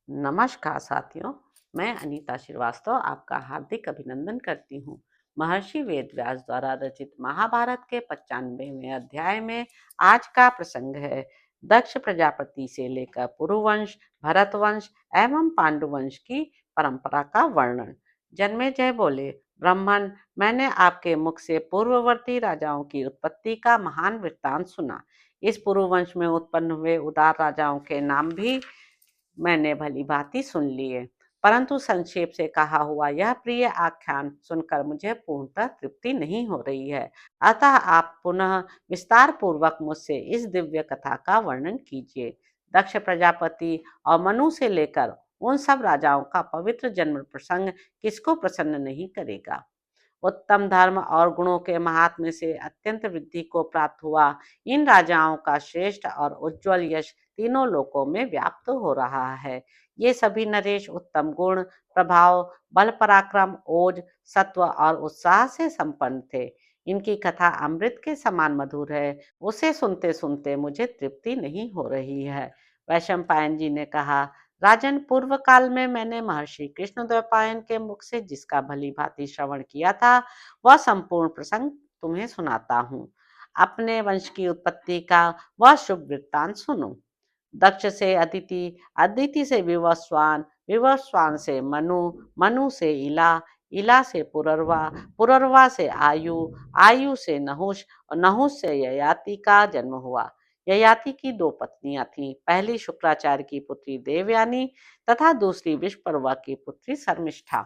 नमस्कार साथियों, मैं अनीता श्रीवास्तव आपका हार्दिक अभिनंदन करती हूँ। महर्षि वेदव्यास द्वारा रचित महाभारत के 95वें अध्याय में आज का प्रसंग है दक्ष प्रजापति से लेकर पुरुवंश, भरतवंश एवं पांडुवंश की परंपरा का वर्णन। जन्मेजय बोले, ब्राह्मण, मैंने आपके मुख से पूर्ववर्ती राजाओं की उत्पत्ति का महान वृत्तांत सुना। इस पुरुवंश में उत्पन्न हुए उदार राजाओं के नाम भी मैंने भली भांति सुन लिए, परंतु संक्षेप से कहा हुआ यह प्रिय आख्यान सुनकर मुझे पूर्णतः तृप्ति नहीं हो रही है। अतः आप पुनः विस्तार पूर्वक मुझसे इस दिव्य कथा का वर्णन कीजिए। दक्ष प्रजापति और मनु से लेकर उन सब राजाओं का पवित्र जन्म प्रसंग किसको प्रसन्न नहीं करेगा। उत्तम धर्म और गुणों के महात्म्य से अत्यंत वृद्धि को प्राप्त हुआ इन राजाओं का श्रेष्ठ और उज्जवल यश तीनों लोकों में व्याप्त हो रहा है। ये सभी नरेश उत्तम गुण, प्रभाव, बल, पराक्रम, ओज, सत्व और उत्साह से संपन्न थे। इनकी कथा अमृत के समान मधुर है। उसे सुनते सुनते मुझे तृप्ति नहीं हो रही है। वैशंपायन जी ने कहा, राजन, पूर्व काल में मैंने महर्षि कृष्णद्वैपायन के मुख से जिसका भली भांति श्रवण किया था, वह संपूर्ण प्रसंग तुम्हें सुनाता हूँ। अपने वंश की उत्पत्ति का वह शुभ वृत्तांत सुनो। दक्ष से अदिति, अदिति से विवस्वान, विवस्वान से मनु, मनु से इला, इला से पुररवा, पुररवा से आयु, आयु से नहुष और नहुष से ययाति का जन्म हुआ। ययाति की दो पत्नियां थीं, पहली शुक्राचार्य की पुत्री देवयानी तथा दूसरी विश्वपर्वा की पुत्री शर्मिष्ठा।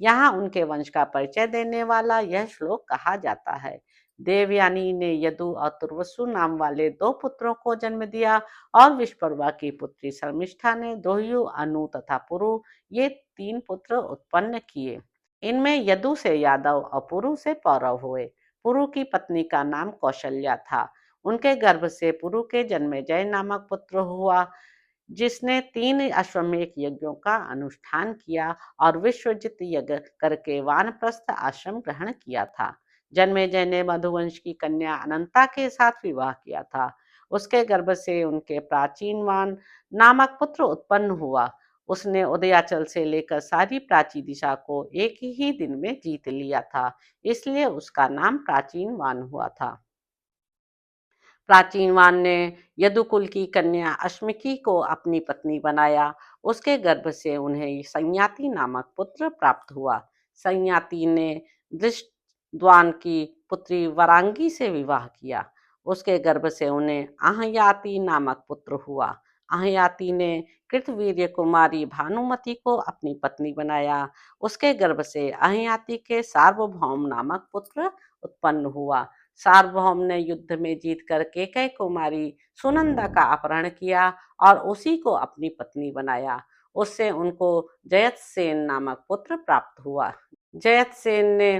यहाँ उनके वंश का परिचय देने वाला यह श्लोक कहा जाता है। देवयानी ने यदु और तुर्वसु नाम वाले दो पुत्रों को जन्म दिया और विश्वपर्वा की पुत्री शर्मिष्ठा ने दोह्यु, अनु तथा पुरु, ये तीन पुत्र उत्पन्न किए। इनमें यदु से यादव और पुरु से पौरव हुए। पुरु की पत्नी का नाम कौशल्या था। उनके गर्भ से पुरु के जन्मेजय नामक पुत्र हुआ, जिसने 3 अश्वमेध यज्ञों का अनुष्ठान किया और विश्वजित यज्ञ करके वानप्रस्थ आश्रम ग्रहण किया था। जन्मेजय ने मधुवंश की कन्या अनंता के साथ विवाह किया था। उसके गर्भ से उनके प्राचीनवान नामक पुत्र उत्पन्न हुआ। उसने उदयाचल से लेकर सारी प्राची दिशा को एक ही दिन में जीत लिया था, इसलिए उसका नाम प्राचीनवान हुआ था। प्राचीनवान ने यदुकुल की कन्या अश्मिकी को अपनी पत्नी बनाया। उसके गर्भ से उन्हें संयाति नामक पुत्र प्राप्त हुआ। संयाति ने दृष्टद्युम्न की पुत्री वरांगी से विवाह किया। उसके गर्भ से उन्हें अहयाति नामक पुत्र हुआ। अहयाति ने कृतवीर्य कुमारी भानुमति को अपनी पत्नी बनाया। उसके गर्भ से अहयाति के सार्वभौम नामक पुत्र उत्पन्न हुआ। सार्वभौम ने युद्ध में जीतकर केकई कुमारी सुनंदा का अपहरण किया और उसी को अपनी पत्नी बनाया। उससे उनको जयतसेन नामक पुत्र प्राप्त हुआ। जयतसेन ने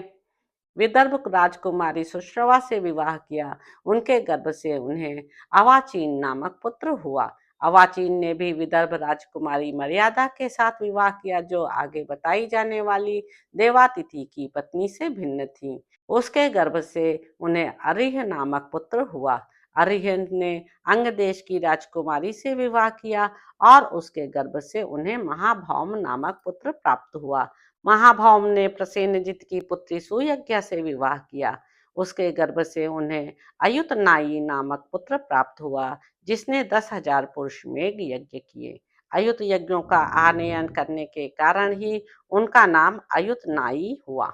विदर्भ राजकुमारी सुश्रवा से विवाह किया। उनके गर्भ से उन्हें अवाचीन नामक पुत्र हुआ। अवाचीन ने भी विदर्भ राजकुमारी मर्यादा के साथ विवाह किया, जो आगे बताई जाने वाली देवातिथि की पत्नी से भिन्न थी। उसके गर्भ से उन्हें अरिह नामक पुत्र हुआ। अरिह ने अंग देश की राजकुमारी से विवाह किया और उसके गर्भ से उन्हें महाभौम नामक पुत्र प्राप्त हुआ। महाभौम ने प्रसेनजित की पुत्री सुयज्ञा से विवाह किया। उसके गर्भ से उन्हें अयुतनाई नामक पुत्र प्राप्त हुआ, जिसने 10,000 पुरुष मेघ यज्ञ किए। अयुत यज्ञों का आनयन करने के कारण ही उनका नाम अयुतनाई हुआ।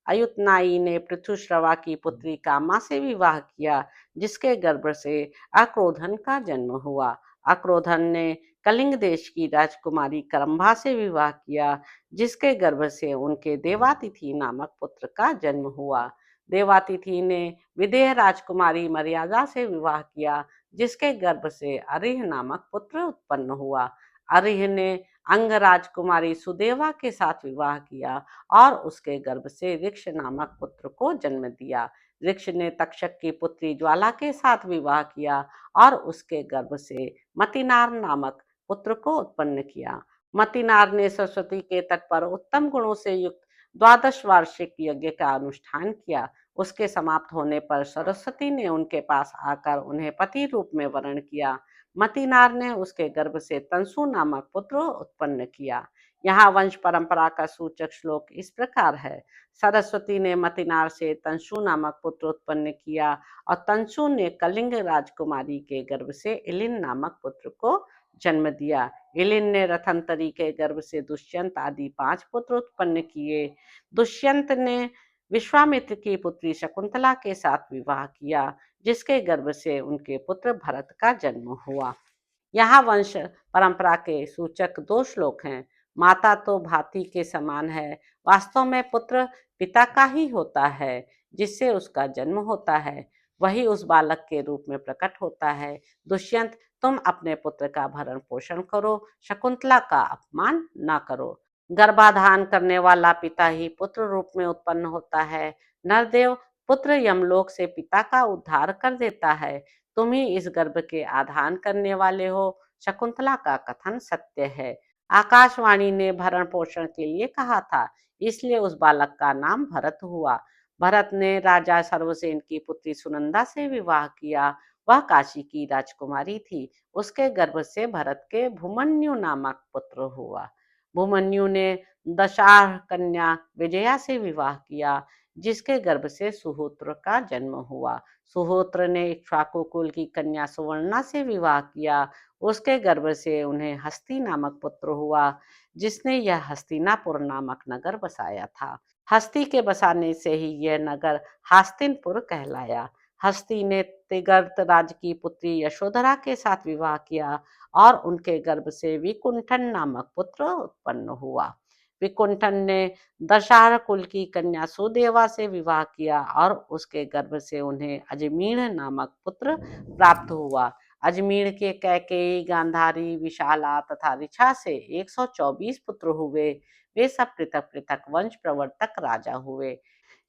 अयुतनाई ने पृथुश्रवा की पुत्री कामा से विवाह किया, जिसके गर्भ से अक्रोधन का जन्म हुआ। अक्रोधन ने कलिंग देश की राजकुमारी करम्भा से विवाह किया, जिसके गर्भ से उनके देवातिथि नामक पुत्र का जन्म हुआ। देवातिथि ने विदेह राजकुमारी मर्यादा से विवाह किया, जिसके गर्भ से अरिह नामक पुत्र उत्पन्न हुआ। अरिह ने अंग राजकुमारी सुदेवा के साथ विवाह किया और उसके गर्भ से ऋक्ष नामक पुत्र को जन्म दिया। ऋक्ष ने तक्षक की पुत्री ज्वाला के साथ विवाह किया और उसके गर्भ से मतिनार नामक पुत्र को उत्पन्न किया। मतिनार ने सरस्वती के तट पर उत्तम गुणों से युक्त 12 वार्षिक यज्ञ का अनुष्ठान किया। उसके समाप्त होने पर सरस्वती ने उनके पास आकर उन्हें पति रूप में वरण किया। मतिनार ने उसके गर्भ से तंसु नामक पुत्र उत्पन्न किया। यहाँ वंश परंपरा का सूचक श्लोक इस प्रकार है। सरस्वती ने मतिनार से तंसु नामक पुत्र उत्पन्न किया और तंसु ने कलिंग राजकुमारी के गर्भ से इलिन नामक पुत्र को जन्म दिया। इलिन ने रथंतरी के गर्भ से दुष्यंत आदि 5 पुत्र उत्पन्न किए। दुष्यंत ने विश्वामित्र की पुत्री शकुंतला के साथ विवाह किया, जिसके गर्भ से उनके पुत्र भरत का जन्म हुआ। यहाँ वंश परंपरा के सूचक 2 श्लोक हैं। माता तो भांति के समान है, वास्तव में पुत्र पिता का ही होता है, जिससे उसका जन्म होता है, वही उस बालक के रूप में प्रकट होता है। दुष्यंत, तुम अपने पुत्र का भरण पोषण करो, शकुंतला का अपमान न करो। गर्भाधान करने वाला पिता ही पुत्र रूप में उत्पन्न होता है। नरदेव, पुत्र यमलोक से पिता का उद्धार कर देता है। तुम ही इस गर्भ के आधान करने वाले हो। शकुंतला का कथन सत्य है। आकाशवाणी ने भरण पोषण के लिए कहा था, इसलिए उस बालक का नाम भरत हुआ। भरत ने राजा सर्वसेन की पुत्री सुनंदा से विवाह किया। वह काशी की राजकुमारी थी। उसके गर्भ से भरत के भूमन्यु नामक पुत्र हुआ। भूमन्यु ने दशाह कन्या विजया से विवाह किया, जिसके गर्भ से सुहोत्र का जन्म हुआ। सुहोत्र ने इक्ष्वाकु कुल की कन्या सुवर्णा से विवाह किया। उसके गर्भ से उन्हें हस्ती नामक पुत्र हुआ, जिसने यह हस्तिनापुर नामक नगर बसाया था। हस्ती के बसाने से ही यह नगर हास्तिनपुर कहलाया। हस्ती ने तिगर्त राज की पुत्री यशोधरा के साथ विवाह किया और उनके गर्भ से विकुंठन नामक पुत्र उत्पन्न हुआ। विकुंठन ने दशार कुल की कन्या सुदेवा से विवाह किया और उसके गर्भ से उन्हें अजमीण नामक पुत्र प्राप्त हुआ। अजमीर के कैकेयी, गांधारी, विशाला तथा ऋचा से 124 पुत्र हुए। वे सब पृथक पृथक वंश प्रवर्तक राजा हुए।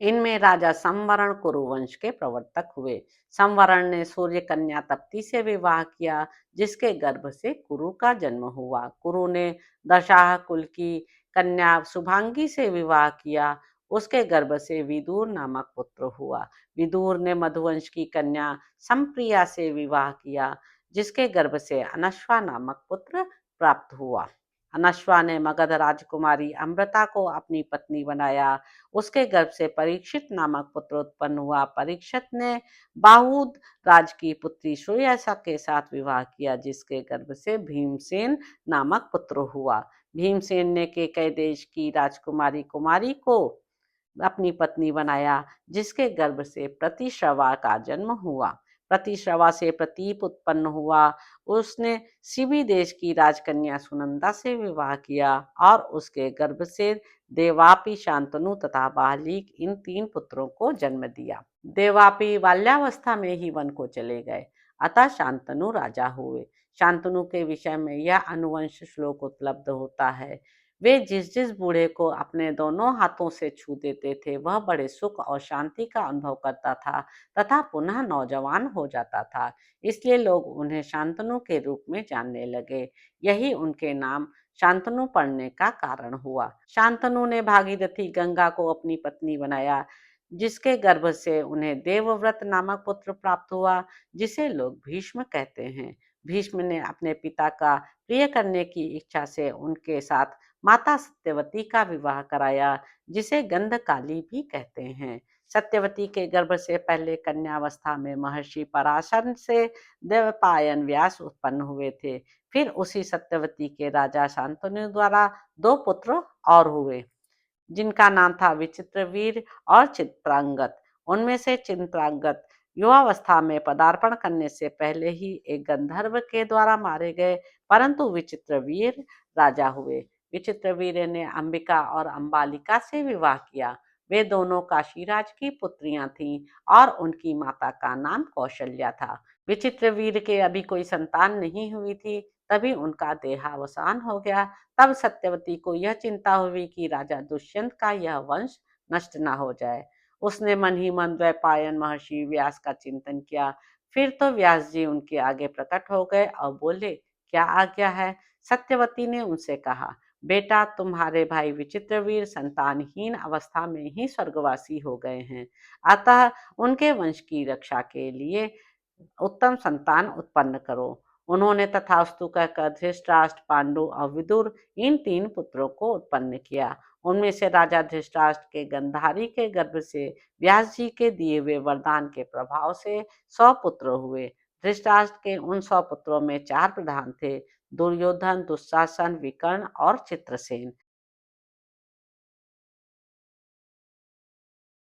इनमें राजा संवरण कुरुवंश के प्रवर्तक हुए। संवरण ने सूर्य कन्या तप्ती से विवाह किया, जिसके गर्भ से कुरु का जन्म हुआ। कुरु ने दशाह कुल की कन्या शुभांगी से विवाह किया। उसके गर्भ से विदुर नामक पुत्र हुआ। विदुर ने मधुवंश की कन्या संप्रिया से विवाह किया, जिसके गर्भ से अनश्वा नामक पुत्र प्राप्त हुआ। अनश्वा ने मगध राजकुमारी अमृता को अपनी पत्नी बनाया। उसके गर्भ से परीक्षित नामक पुत्र उत्पन्न हुआ। परीक्षित ने बाहुद राज की पुत्री सुयसा के साथ विवाह किया, जिसके गर्भ से भीमसेन नामक पुत्र हुआ। भीमसेन ने केकय देश की राजकुमारी कुमारी को अपनी पत्नी बनाया, जिसके गर्भ से प्रतिश्रवा का जन्म हुआ। प्रतिश्रवा से प्रतीप उत्पन्न हुआ। उसने शिवी देश की राजकन्या सुनंदा से विवाह किया और उसके गर्भ से देवापी, शांतनु तथा बालीक इन 3 पुत्रों को जन्म दिया। देवापी बाल्यावस्था में ही वन को चले गए, अतः शांतनु राजा हुए। शांतनु के विषय में यह अनुवंश श्लोक उपलब्ध होता है। वे जिस जिस बूढ़े को अपने दोनों हाथों से छू देते थे, वह बड़े सुख और शांति का अनुभव करता था तथा पुनः नौजवान हो जाता था। इसलिए लोग उन्हें शांतनु के रूप में जानने लगे। यही उनके नाम शांतनु पड़ने का कारण हुआ। शांतनु ने भागीरथी गंगा को अपनी पत्नी बनाया, जिसके गर्भ से उन्हें देवव्रत नामक पुत्र प्राप्त हुआ, जिसे लोग भीष्म कहते हैं। भीष्म ने अपने पिता का प्रिय करने की इच्छा से उनके साथ माता सत्यवती का विवाह कराया, जिसे गंधकाली भी कहते हैं। सत्यवती के गर्भ से पहले कन्यावस्था में महर्षि पराशर से देवपायन व्यास उत्पन्न हुए थे। फिर उसी सत्यवती के राजा शांतनु द्वारा 2 पुत्र और हुए, जिनका नाम था विचित्रवीर और चित्रांगत। उनमें से चित्रांगत युवावस्था में पदार्पण करने से पहले ही एक गंधर्व के द्वारा मारे गए, परंतु विचित्रवीर राजा हुए। विचित्रवीर ने अंबिका और अंबालिका से विवाह किया। वे दोनों काशीराज की पुत्रियां थीं और उनकी माता का नाम कौशल्या था। विचित्रवीर के अभी कोई संतान नहीं हुई थी, तभी उनका देहावसान हो गया। तब सत्यवती को यह चिंता हुई कि राजा दुष्यंत का यह वंश नष्ट न हो जाए। उसने मन ही मन द्वैपायन महर्षि व्यास का चिंतन किया। फिर तो व्यास जी उनके आगे प्रकट हो गए और बोले, क्या आज्ञा है? सत्यवती ने उनसे कहा, बेटा, तुम्हारे भाई विचित्रवीर संतानहीन अवस्था में ही स्वर्गवासी हो गए हैं, अतः उनके वंश की रक्षा के लिए उत्तम संतान उत्पन्न करो। उन्होंने तथास्तु कहकर धृतराष्ट्र, पांडु और विदुर इन 3 पुत्रों को उत्पन्न किया। उनमें से राजा धृतराष्ट्र के गांधारी के गर्भ से व्यास जी के दिए हुए वरदान के प्रभाव से 100 पुत्र हुए। धृतराष्ट्र के उन 100 पुत्रों में 4 प्रधान थे: दुर्योधन, दुशासन, विकर्ण और चित्रसेन।